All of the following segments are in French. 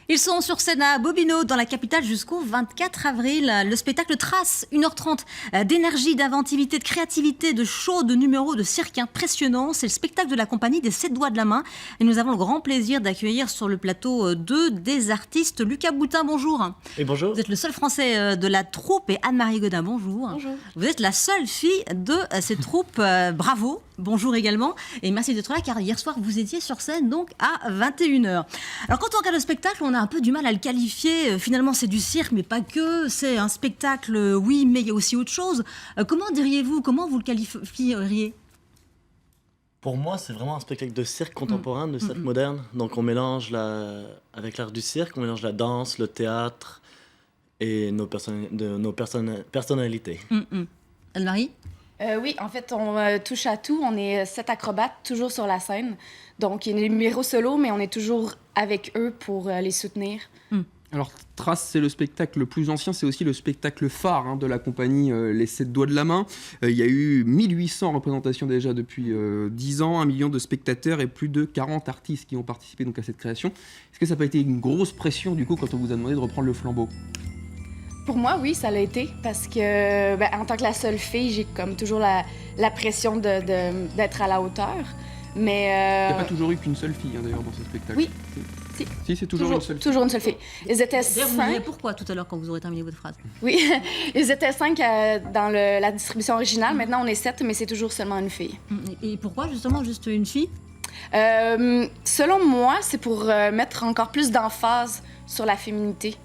Ils sont sur scène à Bobino, dans la capitale, jusqu'au 24 avril. Le spectacle trace 1h30 d'énergie, d'inventivité, de créativité, de show, de numéros, de cirque impressionnant. C'est le spectacle de la compagnie des 7 doigts de la main. Et nous avons le grand plaisir d'accueillir sur le plateau deux des artistes. Lucas Boutin, bonjour. Et bonjour. Vous êtes le seul Français de la troupe et Anne-Marie Godin, bonjour. Bonjour. Vous êtes la seule fille de cette troupe. Bravo. Bonjour également. Et merci d'être là, car hier soir, vous étiez sur scène donc à 21h. Alors, quand on regarde le spectacle, on a un peu du mal à le qualifier. Finalement, c'est du cirque, mais pas que. C'est un spectacle, oui, mais il y a aussi autre chose. Comment diriez-vous, comment vous le qualifieriez ? Pour moi, c'est vraiment un spectacle de cirque contemporain, de cirque moderne. Donc, on mélange avec l'art du cirque, on mélange la danse, le théâtre et nos personnalités. Anne-Marie ? Oui, en fait, on touche à tout. On est 7 acrobates, toujours sur la scène. Donc, il y a des numéros solo, mais on est toujours avec eux pour les soutenir. Alors, Trace, c'est le spectacle le plus ancien, c'est aussi le spectacle phare de la compagnie Les 7 doigts de la main. Il y a eu 1800 représentations déjà depuis 10 ans, 1 million de spectateurs et plus de 40 artistes qui ont participé donc, à cette création. Est-ce que ça n'a pas été une grosse pression, du coup, quand on vous a demandé de reprendre le flambeau ? Pour moi, oui, ça l'a été, parce que, en tant que la seule fille, j'ai comme toujours la pression d'être à la hauteur. Mais... Il n'y a pas toujours eu qu'une seule fille, d'ailleurs, dans ce spectacle. Oui. Si, c'est toujours une seule fille. Toujours une seule fille. Ils étaient D'ailleurs, vous me direz 5. pourquoi tout à l'heure quand vous aurez terminé votre phrase. Oui, ils étaient 5 dans la distribution originale. Maintenant, on est 7, mais c'est toujours seulement une fille. Et pourquoi, justement, juste une fille ? Selon moi, c'est pour mettre encore plus d'emphase sur la féminité.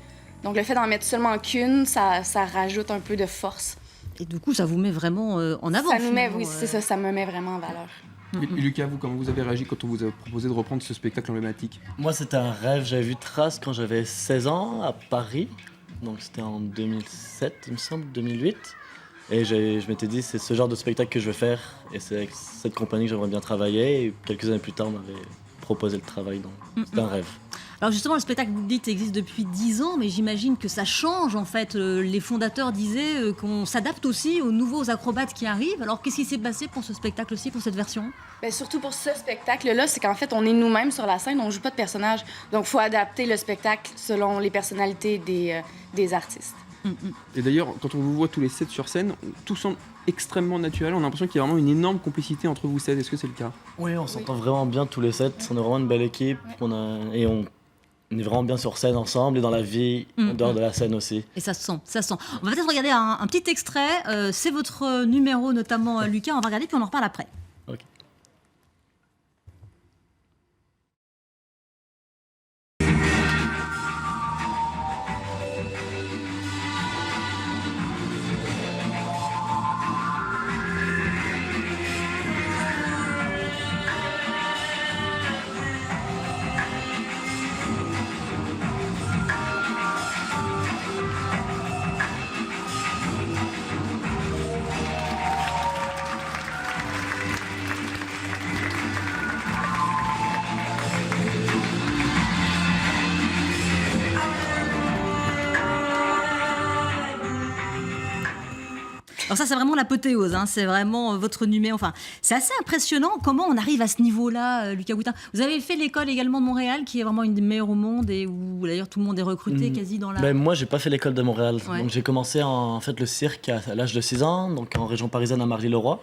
Donc, le fait d'en mettre seulement qu'une, ça rajoute un peu de force. Et du coup, ça vous met vraiment en avant. Ça nous met, oui, c'est ça, ça me met vraiment en valeur. Et Lucas, vous, comment vous avez réagi quand on vous a proposé de reprendre ce spectacle emblématique ? Moi, c'était un rêve. J'avais vu Trace quand j'avais 16 ans à Paris. Donc, c'était en 2007, il me semble, 2008. Et je m'étais dit, c'est ce genre de spectacle que je veux faire. Et c'est avec cette compagnie que j'aimerais bien travailler. Et quelques années plus tard, on m'avait proposé le travail. Donc, c'était un rêve. Alors justement, le spectacle, vous dites, existe depuis 10 ans, mais j'imagine que ça change en fait. Les fondateurs disaient qu'on s'adapte aussi aux nouveaux acrobates qui arrivent. Alors qu'est-ce qui s'est passé pour ce spectacle-ci, pour cette version ? Surtout pour ce spectacle-là, c'est qu'en fait, on est nous-mêmes sur la scène, on ne joue pas de personnage. Donc, il faut adapter le spectacle selon les personnalités des artistes. Et d'ailleurs, quand on vous voit tous les 7 sur scène, tout semble extrêmement naturel. On a l'impression qu'il y a vraiment une énorme complicité entre vous 7. Est-ce que c'est le cas ? Oui, on s'entend vraiment bien tous les 7. On est vraiment une belle équipe. Et on est vraiment bien sur scène ensemble et dans la vie, en dehors de la scène aussi. Et ça se sent, ça se sent. On va peut-être regarder un petit extrait. C'est votre numéro, notamment, Lucas. On va regarder, puis on en reparle après. Ok. Alors ça, c'est vraiment l'apothéose, c'est vraiment votre numéro. Enfin, c'est assez impressionnant comment on arrive à ce niveau-là, Lucas Boutin. Vous avez fait l'école également de Montréal, qui est vraiment une des meilleures au monde et où d'ailleurs tout le monde est recruté quasi dans la... Moi, j'ai pas fait l'école de Montréal. Ouais. Donc, j'ai commencé en fait le cirque à l'âge de 6 ans, donc en région parisienne à Marly-le-Roi.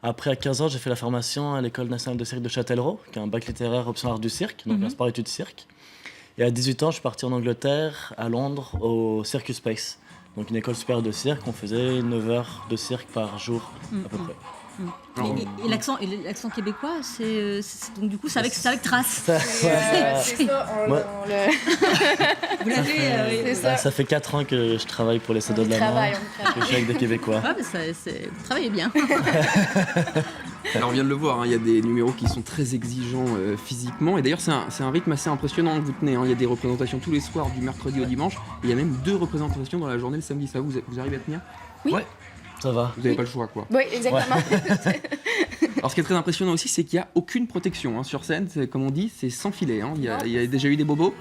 Après, à 15 ans, j'ai fait la formation à l'École nationale de cirque de Châtellerault, qui est un bac littéraire option art du cirque, donc un sport-études cirque. Et à 18 ans, je suis parti en Angleterre, à Londres, au Circus Space. Donc une école supérieure de cirque, on faisait 9 heures de cirque par jour, à peu près. Et l'accent québécois, donc du coup, c'est avec Trace. C'est ça, Ouais. Vous l'avez... C'est ça. Ça fait 4 ans que je travaille pour les 7 doigts de la main, que je suis avec des Québécois. Ah, mais vous travaillez bien. Alors on vient de le voir, il y a des numéros qui sont très exigeants physiquement. Et d'ailleurs, c'est un rythme assez impressionnant que vous tenez. Il y a des représentations tous les soirs, du mercredi au dimanche. Et il y a même 2 représentations dans la journée le samedi. Ça vous arrivez à tenir ? Oui. Ouais, ça va. Vous n'avez pas le choix, quoi. Oui, exactement. Alors ce qui est très impressionnant aussi, c'est qu'il n'y a aucune protection sur scène. Comme on dit, c'est sans filet. Il y a déjà eu des bobos.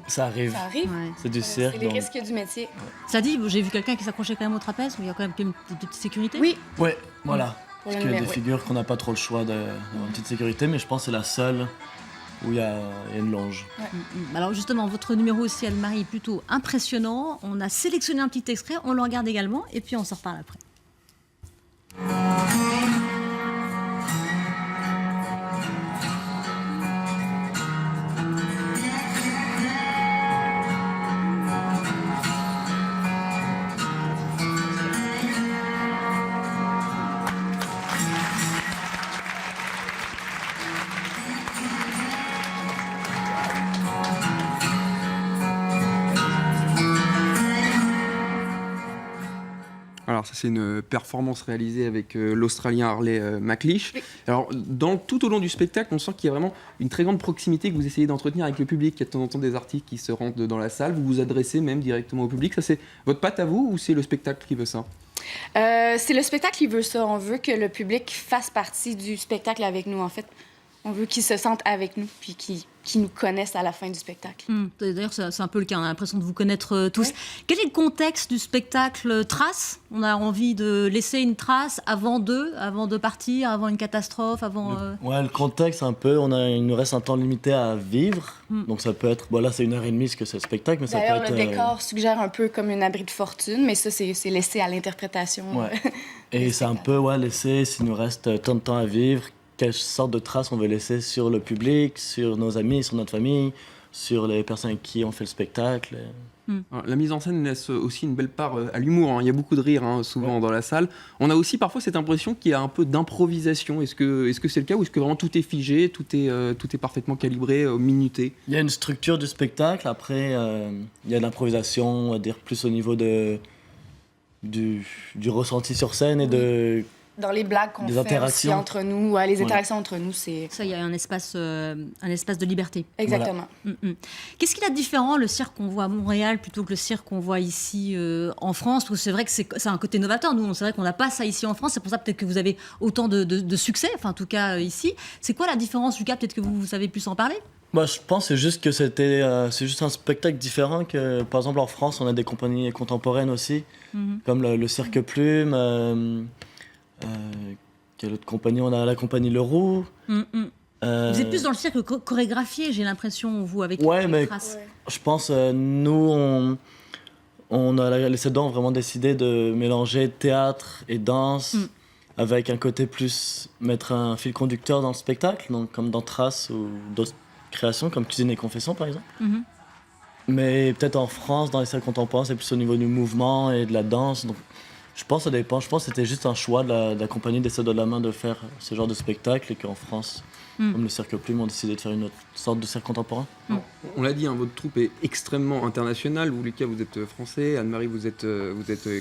Ça arrive. Ça arrive. Ouais. C'est du cirque. C'est les donc- risques du métier. Ça dit, j'ai vu quelqu'un qui s'accrochait quand même au trapèze, où il y a quand même une petite sécurité. Oui, Ouais, voilà. pour Parce le qu'il y a des numéro, oui. figures qu'on n'a pas trop le choix d'avoir une petite sécurité, mais je pense que c'est la seule où il y a une longe. Alors justement, votre numéro aussi, Anne-Marie, est plutôt impressionnant. On a sélectionné un petit extrait, on le regarde également, et puis on s'en reparle après. Alors ça c'est une performance réalisée avec l'Australien Harley McLeish. Oui. Alors tout au long du spectacle, on sent qu'il y a vraiment une très grande proximité que vous essayez d'entretenir avec le public. Il y a de temps en temps des artistes qui se rendent dans la salle, vous vous adressez même directement au public. Ça c'est votre patte à vous ou c'est le spectacle qui veut ça? C'est le spectacle qui veut ça. On veut que le public fasse partie du spectacle avec nous, en fait. On veut qu'ils se sentent avec nous, puis qu'ils nous connaissent à la fin du spectacle. D'ailleurs, c'est un peu le cas. On a l'impression de vous connaître tous. Ouais. Quel est le contexte du spectacle Trace? On a envie de laisser une trace avant de partir, avant une catastrophe, avant... Ouais, le contexte, un peu, il nous reste un temps limité à vivre. Donc ça peut être, bon là c'est 1h30 ce que c'est le spectacle, mais ça peut D'ailleurs, être... le décor suggère un peu comme un abri de fortune, mais ça, c'est laissé à l'interprétation. Ouais. Et c'est un peu, laisser, s'il nous reste tant de temps à vivre, quelle sorte de traces on veut laisser sur le public, sur nos amis, sur notre famille, sur les personnes avec qui on fait le spectacle. Alors, la mise en scène laisse aussi une belle part à l'humour. Il y a beaucoup de rire souvent dans la salle. On a aussi parfois cette impression qu'il y a un peu d'improvisation. Est-ce que c'est le cas ou est-ce que vraiment tout est figé, tout est parfaitement calibré, minuté? Il y a une structure du spectacle, après il y a de l'improvisation, on va dire plus au niveau du ressenti sur scène et de... Dans les blagues qu'on Des fait interactions. aussi entre nous, les interactions entre nous, c'est... Ça, il y a un espace de liberté. Exactement. Qu'est-ce qu'il a de différent, le cirque qu'on voit à Montréal, plutôt que le cirque qu'on voit ici en France? Parce que c'est vrai que c'est un côté novateur. Nous, c'est vrai qu'on n'a pas ça ici en France. C'est pour ça peut-être que vous avez autant de succès, enfin en tout cas ici. C'est quoi la différence, Lucas? Peut-être que vous savez plus en parler? Moi, je pense que c'est juste que c'est juste un spectacle différent que, par exemple, en France, on a des compagnies contemporaines aussi, comme le Cirque Plume. Quelle autre compagnie? On a la compagnie Le Roux. Vous êtes plus dans le cirque chorégraphié, j'ai l'impression, vous, avec Ouais, les mais traces. je pense, nous, on a laissé dedans vraiment décidé de mélanger théâtre et danse avec un côté plus mettre un fil conducteur dans le spectacle, donc comme dans Trace ou d'autres créations, comme Cuisine et Confession, par exemple. Mais peut-être en France, dans les salles contemporaines, c'est plus au niveau du mouvement et de la danse. Donc, je pense que ça dépend. Je pense que c'était juste un choix de la compagnie des Sept Doigts de la Main de faire ce genre de spectacle et qu'en France, comme le Cirque Plume, on a décidé de faire une autre sorte de cirque contemporain. On l'a dit, votre troupe est extrêmement internationale. Vous, Lucas, vous êtes français. Anne-Marie, vous êtes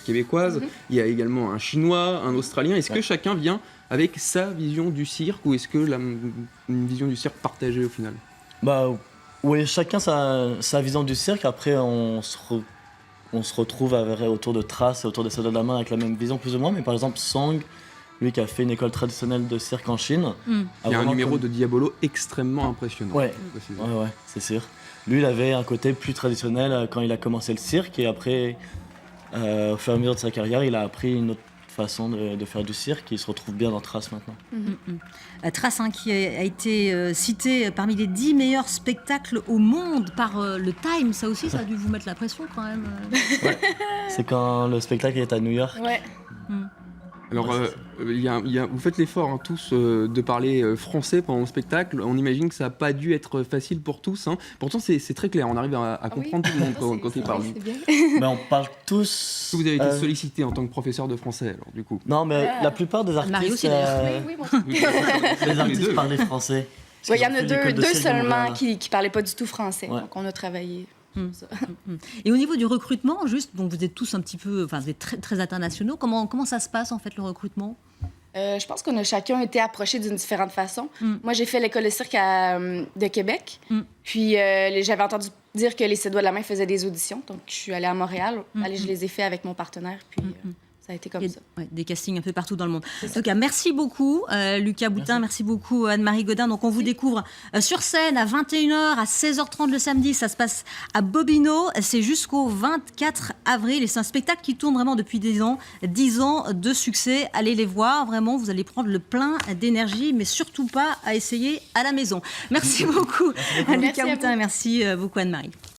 québécoise. Il y a également un Chinois, un Australien. Est-ce que chacun vient avec sa vision du cirque ou est-ce que une vision du cirque partagée au final? Oui, chacun sa vision du cirque. Après, on se retrouve autour de Trace et autour des Sept Doigts de la Main avec la même vision plus ou moins. Mais par exemple, Song, lui qui a fait une école traditionnelle de cirque en Chine. Il y a un numéro de Diabolo extrêmement impressionnant. Ouais, c'est sûr. Lui, il avait un côté plus traditionnel quand il a commencé le cirque. Et après, au fur et à mesure de sa carrière, il a appris une autre façon de faire du cirque. Il se retrouve bien dans Trace maintenant. Trace, qui a été cité parmi les 10 meilleurs spectacles au monde par le Time. Ça aussi, ça a dû vous mettre la pression quand même. C'est quand le spectacle est à New York. Ouais. Alors, vous faites l'effort tous de parler français pendant le spectacle. On imagine que ça n'a pas dû être facile pour tous. Pourtant, c'est très clair. On arrive à comprendre tout le monde quand il parle. C'est bien. Mais on parle tous... Est-ce que vous avez été sollicité en tant que professeur de français, alors, du coup? Non, mais la plupart des artistes... Marie aussi, d'ailleurs. Oui, moi. Les artistes parlaient français. Il y en a deux seulement hein. qui ne parlaient pas du tout français. Ouais. Donc, on a travaillé. Ça. Et au niveau du recrutement, juste, donc vous êtes tous un petit peu, enfin vous êtes très, très internationaux. Comment ça se passe en fait le recrutement? Je pense qu'on a chacun été approchés d'une différente façon. Moi, j'ai fait l'école de cirque de Québec. Puis, j'avais entendu dire que les Sept Doigts de la Main faisaient des auditions. Donc, je suis allée à Montréal. Je les ai fait avec mon partenaire. Puis, ça a été comme Il y a, ça. ouais, des castings un peu partout dans le monde. En tout cas, merci beaucoup Lucas Boutin, merci beaucoup Anne-Marie Godin. Donc on vous découvre sur scène à 21h, à 16h30 le samedi. Ça se passe à Bobino. C'est jusqu'au 24 avril et c'est un spectacle qui tourne vraiment depuis 10 ans. 10 ans de succès. Allez les voir, vraiment, vous allez prendre le plein d'énergie, mais surtout pas à essayer à la maison. Merci beaucoup Merci Lucas à Boutin, vous. merci beaucoup Anne-Marie.